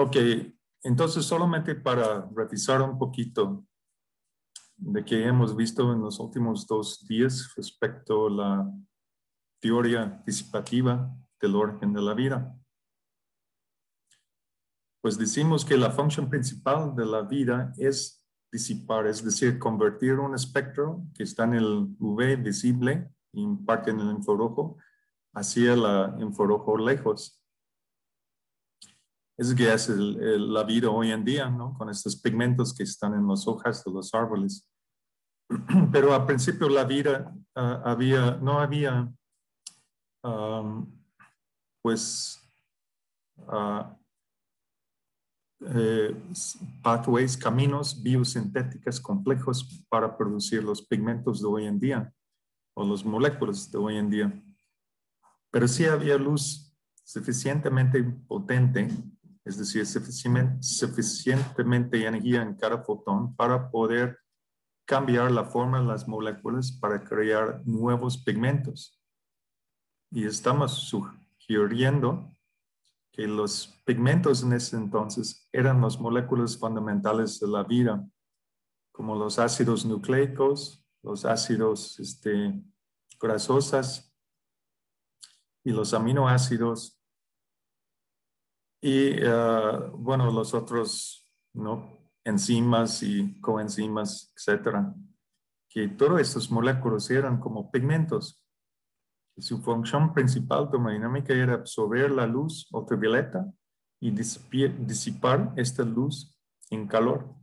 Ok, entonces solamente para revisar un poquito de que hemos visto en los últimos 2 días respecto a la teoría disipativa del origen de la vida. Pues decimos que la función principal de la vida es disipar, es decir, convertir un espectro que está en el UV visible y en parte en el infrarrojo hacia el infrarrojo lejos. Es que es la vida hoy en día, ¿no? Con estos pigmentos que están en las hojas de los árboles. Pero al principio la vida no había, pues, pathways, caminos biosintéticos complejos para producir los pigmentos de hoy en día o las moléculas de hoy en día. Pero sí había luz suficientemente potente, es decir, suficientemente energía en cada fotón para poder cambiar la forma de las moléculas para crear nuevos pigmentos. Y estamos sugiriendo que los pigmentos en ese entonces eran las moléculas fundamentales de la vida, como los ácidos nucleicos, los ácidos grasosos y los aminoácidos y, bueno, los otros, ¿no? Enzimas y coenzimas, etcétera, que todas estas moléculas eran como pigmentos. Y su función principal termodinámica era absorber la luz ultravioleta y disipar esta luz en calor.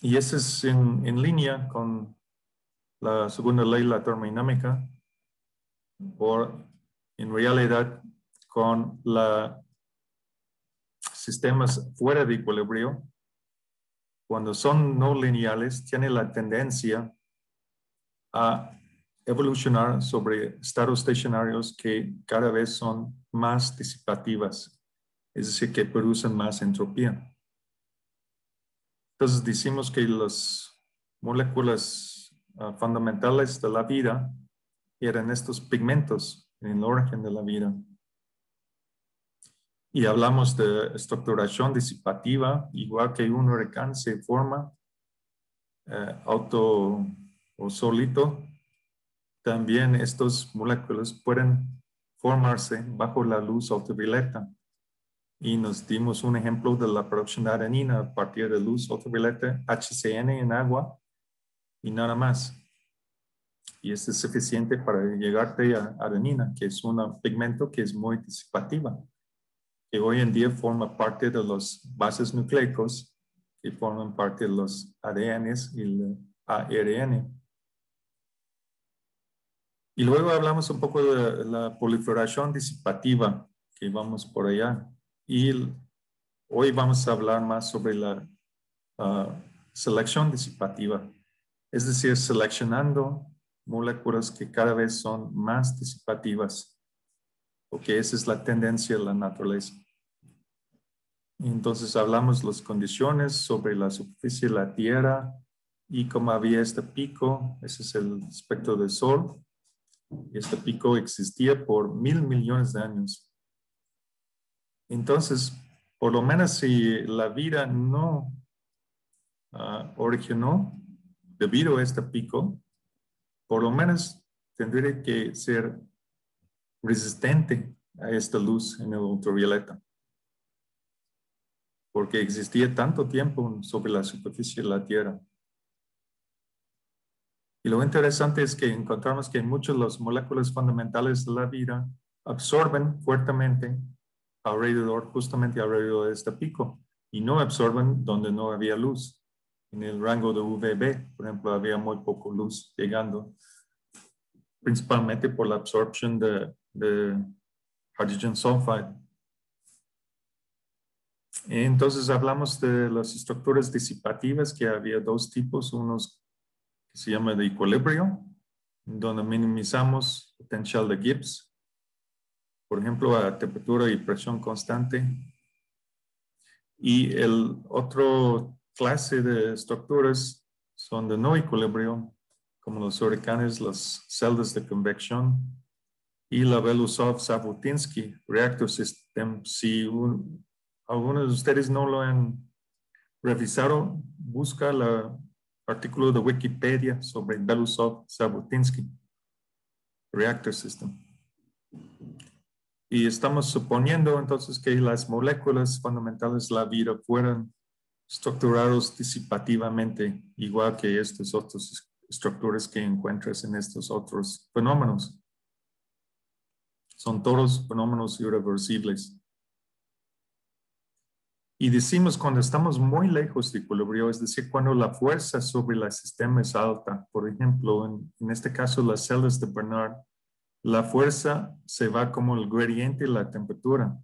Y eso es en línea con la segunda ley de la termodinámica, o en realidad con los sistemas fuera de equilibrio. Cuando son no lineales, tiene la tendencia a evolucionar sobre estados estacionarios que cada vez son más disipativas, es decir, que producen más entropía. Entonces decimos que las moléculas fundamentales de la vida eran estos pigmentos en el origen de la vida. Y hablamos de estructuración disipativa, igual que un huracán se forma auto o solito, también estas moléculas pueden formarse bajo la luz ultravioleta. Y nos dimos un ejemplo de la producción de adenina a partir de luz ultravioleta, HCN en agua y nada más. Y esto es suficiente para llegarte a adenina, que es un pigmento que es muy disipativa, que hoy en día forma parte de los bases nucleicos que forman parte de los ADNs y el ARN. Y luego hablamos un poco de la proliferación disipativa, que vamos por allá. Y hoy vamos a hablar más sobre la selección disipativa, es decir, seleccionando moléculas que cada vez son más disipativas, porque esa es la tendencia de la naturaleza. Entonces hablamos las condiciones sobre la superficie de la Tierra y cómo había este pico, ese es el espectro del Sol. Este pico existía por 1.000 millones de años. Entonces, por lo menos si la vida no originó debido a este pico, por lo menos tendría que ser resistente a esta luz en el ultravioleta, porque existía tanto tiempo sobre la superficie de la Tierra. Y lo interesante es que encontramos que muchas de las moléculas fundamentales de la vida absorben fuertemente justamente alrededor de este pico, y no absorben donde no había luz. En el rango de UVB, por ejemplo, había muy poco luz llegando, principalmente por la absorción de hydrogen sulfide. Entonces hablamos de las estructuras disipativas, que había 2 tipos, unos que se llama de equilibrio, donde minimizamos el potencial de Gibbs, por ejemplo, a temperatura y presión constante. Y el otro clase de estructuras son de no equilibrio, como los huracanes, las celdas de convección y la Belousov-Zhabotinsky Reactor System. Si algunos de ustedes no lo han revisado, busca el artículo de Wikipedia sobre Belousov-Zhabotinsky Reactor System. Y estamos suponiendo entonces que las moléculas fundamentales de la vida fueran estructurados disipativamente, igual que estas otras estructuras que encuentras en estos otros fenómenos. Son todos fenómenos irreversibles. Y decimos cuando estamos muy lejos de equilibrio, es decir, cuando la fuerza sobre el sistema es alta. Por ejemplo, en este caso, las celdas de Barnard, la fuerza se va como el gradiente de la temperatura.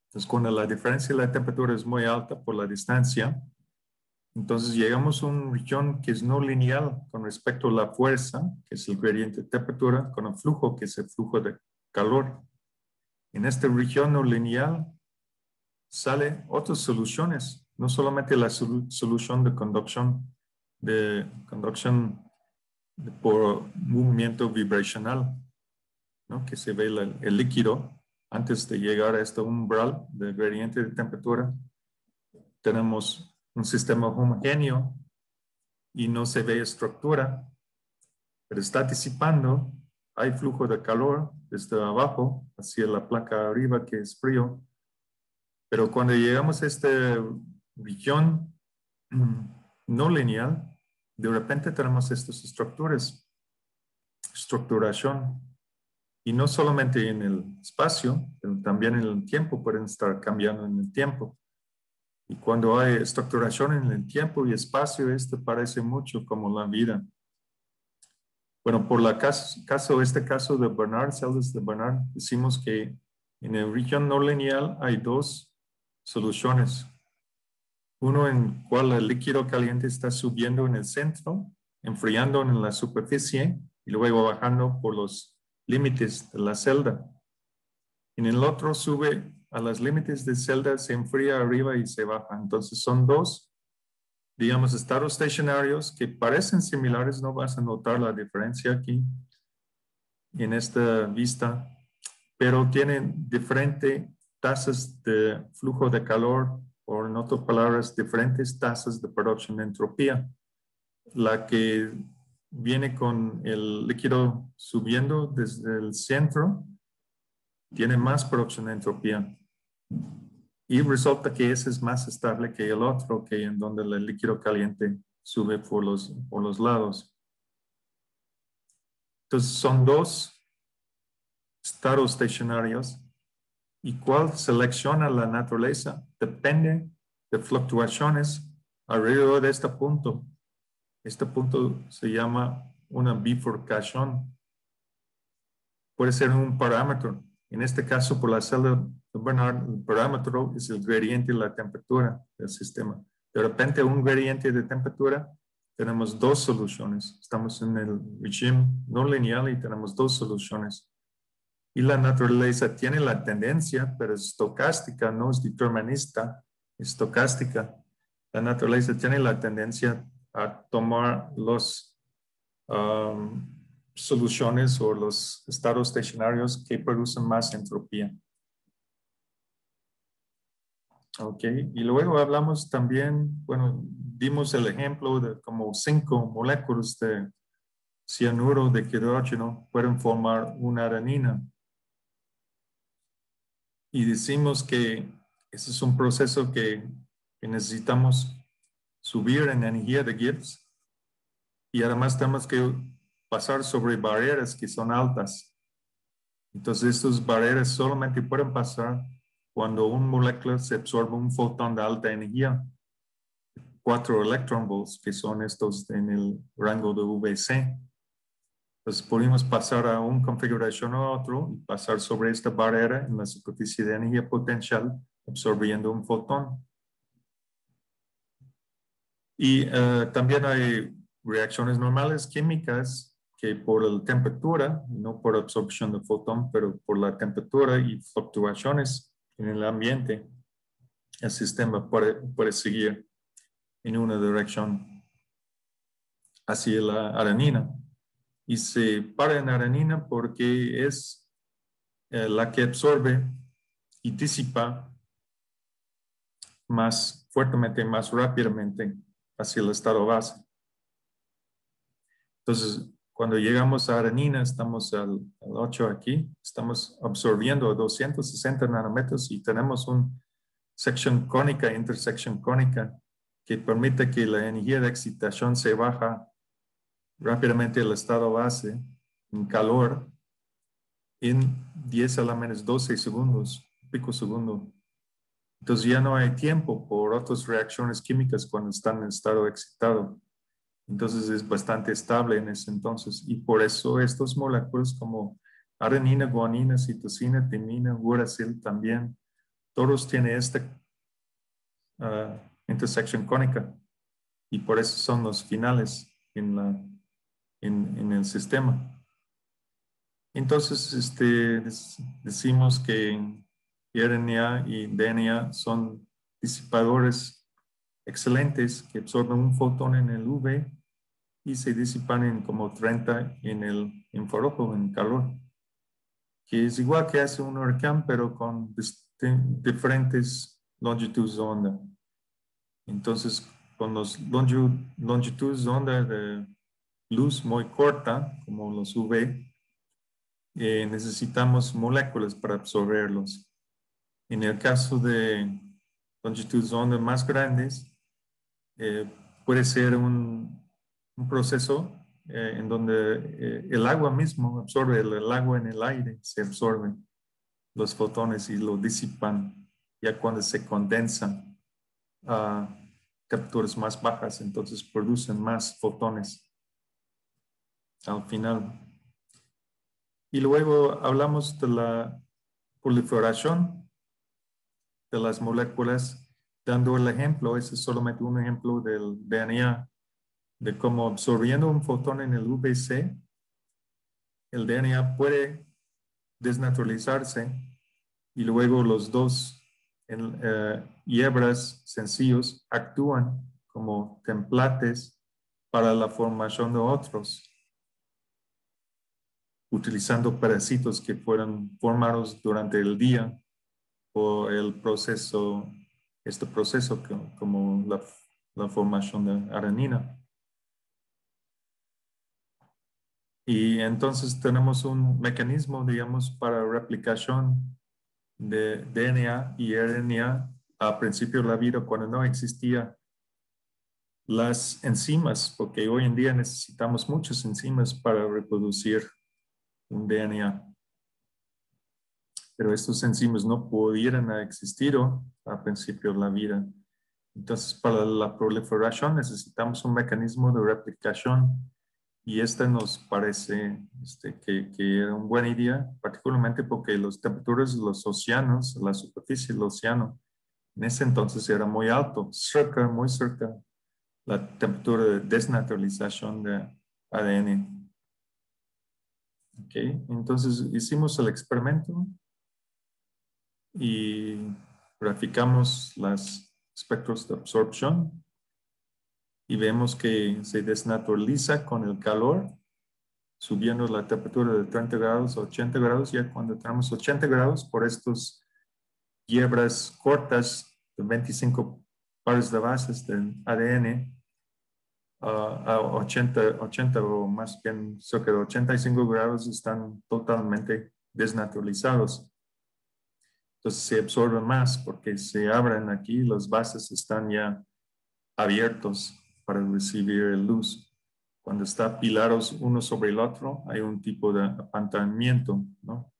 Entonces, cuando la diferencia de la temperatura es muy alta por la distancia, entonces llegamos a una región que es no lineal con respecto a la fuerza, que es el gradiente de temperatura, con el flujo, que es el flujo de calor. En esta región no lineal salen otras soluciones, no solamente la solución de conducción por movimiento vibracional, ¿no? Que se ve el líquido antes de llegar a este umbral del gradiente de temperatura. Tenemos un sistema homogéneo y no se ve estructura, pero está disipando. Hay flujo de calor desde abajo hacia la placa arriba, que es frío. Pero cuando llegamos a esta región no lineal, de repente tenemos estas estructuración. Y no solamente en el espacio, pero también en el tiempo, pueden estar cambiando en el tiempo. Y cuando hay estructuración en el tiempo y espacio, esto parece mucho como la vida. Bueno, por este caso de Barnard, celdas de Barnard, decimos que en la región no lineal hay dos soluciones. Uno en cual el líquido caliente está subiendo en el centro, enfriando en la superficie y luego bajando por los límites de la celda. En el otro sube a los límites de celda, se enfría arriba y se baja. Entonces son dos, digamos, estados estacionarios que parecen similares. No vas a notar la diferencia aquí en esta vista, pero tienen diferentes tasas de flujo de calor, o en otras palabras, diferentes tasas de producción de entropía. La que viene con el líquido subiendo desde el centro tiene más producción de entropía. Y resulta que ese es más estable que el otro, que en donde el líquido caliente sube por los lados. Entonces son dos estados estacionarios. ¿Y cuál selecciona la naturaleza? Depende de fluctuaciones alrededor de este punto. Este punto se llama una bifurcación. Puede ser un parámetro. En este caso, por la celda de Barnard, el parámetro es el gradiente de la temperatura del sistema. De repente, un gradiente de temperatura, tenemos dos soluciones. Estamos en el régimen no lineal y tenemos dos soluciones. Y la naturaleza tiene la tendencia, pero es estocástica, no es determinista, es estocástica. La naturaleza tiene la tendencia a tomar los soluciones o los estados estacionarios que producen más entropía. Ok, y luego hablamos también, bueno, dimos el ejemplo de como 5 moléculas de cianuro de hidrógeno pueden formar una adenina. Y decimos que ese es un proceso que necesitamos subir en energía de Gibbs y además tenemos que pasar sobre barreras que son altas. Entonces estas barreras solamente pueden pasar cuando una molécula se absorbe un fotón de alta energía, 4 electron volts, que son estos en el rango de VC. Entonces podemos pasar a una configuración a otro y pasar sobre esta barrera en la superficie de energía potencial absorbiendo un fotón. Y también hay reacciones normales químicas que por la temperatura, no por absorción de fotón, pero por la temperatura y fluctuaciones en el ambiente, el sistema puede seguir en una dirección hacia la adenina. y se para en adenina porque es la que absorbe y disipa más fuertemente, más rápidamente hacia el estado base. Entonces, cuando llegamos a adenina, estamos al 8 aquí, estamos absorbiendo 260 nanómetros y tenemos una sección cónica, intersección cónica, que permite que la energía de excitación se baja rápidamente al estado base en calor en 10 a la menos 12 segundos, pico segundo. Entonces ya no hay tiempo por otras reacciones químicas cuando están en estado excitado. Entonces es bastante estable en ese entonces. Y por eso estos moléculas como adenina, guanina, citosina, timina, uracil también, todos tienen esta intersección cónica. Y por eso son los finales en el sistema. Entonces, decimos que RNA y DNA son disipadores excelentes que absorben un fotón en el UV y se disipan en como 30 en el infrarrojo, en calor, que es igual que hace un huracán, pero con diferentes longitudes de onda. Entonces, con los longitudes de onda de luz muy corta, como los UV, necesitamos moléculas para absorberlos. En el caso de longitudes de onda más grandes, puede ser un proceso en donde el agua mismo absorbe, el agua en el aire se absorbe los fotones y lo disipan ya cuando se condensan a temperaturas más bajas, entonces producen más fotones al final. Y luego hablamos de la proliferación de las moléculas, dando el ejemplo, ese es solamente un ejemplo del DNA, de cómo absorbiendo un fotón en el UVC, el DNA puede desnaturalizarse y luego los dos hebras sencillos actúan como templates para la formación de otros, utilizando pedacitos que fueron formados durante el día o el proceso, este proceso como la formación de adenina. Y entonces tenemos un mecanismo, digamos, para replicación de DNA y RNA a principio de la vida cuando no existía las enzimas, porque hoy en día necesitamos muchas enzimas para reproducir un DNA. Pero estos enzimas no pudieran haber existido a principio de la vida. Entonces, para la proliferación necesitamos un mecanismo de replicación y esta nos parece que era una buena idea, particularmente porque las temperaturas de los océanos, la superficie del océano, en ese entonces era muy alto, muy cerca la temperatura de desnaturalización de ADN. Ok, entonces hicimos el experimento y graficamos los espectros de absorción y vemos que se desnaturaliza con el calor, subiendo la temperatura de 30 grados a 80 grados. Ya cuando tenemos 80 grados, por estos hebras cortas de 25 pares de bases del ADN, a 80 o más bien cerca de 85 grados están totalmente desnaturalizados. Entonces se absorben más porque se abren aquí, las bases están ya abiertos para recibir luz. Cuando están apilados uno sobre el otro, hay un tipo de apantallamiento, ¿no?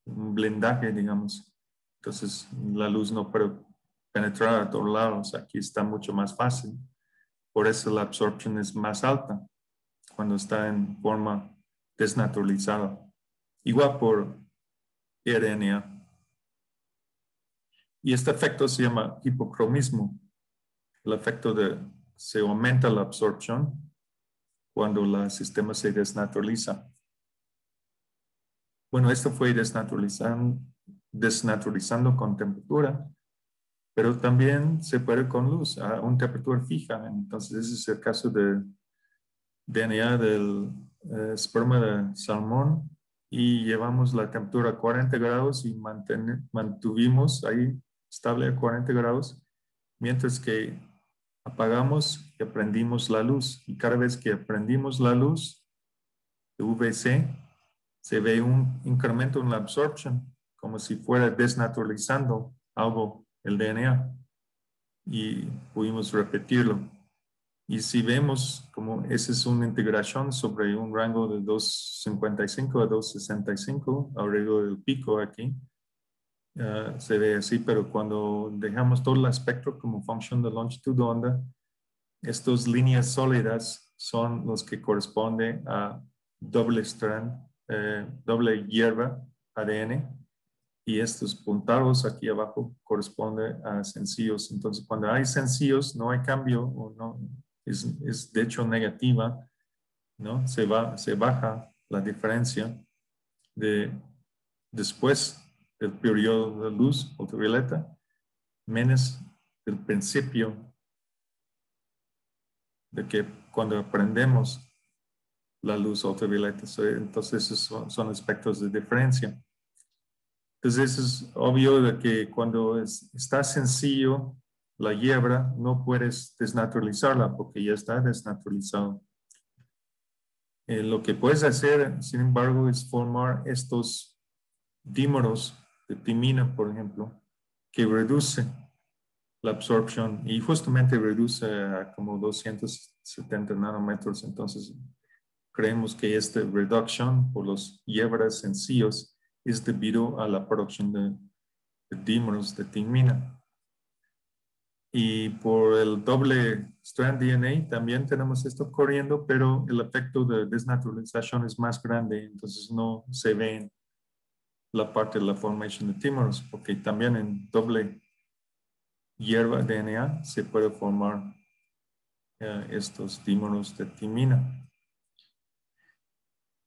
Un blindaje, digamos. Entonces la luz no puede penetrar a todos lados. Aquí está mucho más fácil. Por eso la absorción es más alta cuando está en forma desnaturalizada. Igual por RNA. Y este efecto se llama hipocromismo. El efecto de se aumenta la absorción cuando el sistema se desnaturaliza. Bueno, esto fue desnaturalizando con temperatura, pero también se puede con luz a una temperatura fija. Entonces, ese es el caso de DNA del esperma de salmón y llevamos la temperatura a 40 grados y mantuvimos ahí estable a 40 grados, mientras que apagamos y prendimos la luz. Y cada vez que prendimos la luz de UVC, se ve un incremento en la absorción, como si fuera desnaturalizando algo, el DNA. Y pudimos repetirlo. Y si vemos como esa es una integración sobre un rango de 255 a 265 alrededor del pico aquí, se ve así, pero cuando dejamos todo el espectro como función de longitud de onda, estas líneas sólidas son los que corresponden a doble strand, doble hierba ADN, y estos puntados aquí abajo corresponden a sencillos. Entonces, cuando hay sencillos, no hay cambio, o no, es de hecho negativa, ¿no? Se baja la diferencia de después del periodo de luz ultravioleta, menos del principio de que cuando aprendemos la luz ultravioleta. Entonces, esos son aspectos de diferencia. Entonces, es obvio de que cuando está sencillo la hierba, no puedes desnaturalizarla porque ya está desnaturalizado. Lo que puedes hacer, sin embargo, es formar estos dímeros de timina, por ejemplo, que reduce la absorción y justamente reduce a como 270 nanómetros. Entonces, creemos que esta reducción por los hierbas sencillos es debido a la producción de dímeros de timina. Y por el doble strand DNA también tenemos esto corriendo, pero el efecto de desnaturalización es más grande, entonces no se ve en la parte de la formación de dímeros, porque también en doble hierba DNA se puede formar estos dímeros de timina.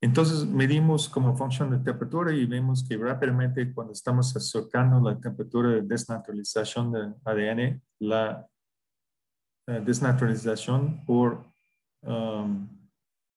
Entonces medimos como función de temperatura y vemos que rápidamente cuando estamos acercando la temperatura de desnaturalización de ADN, la desnaturalización por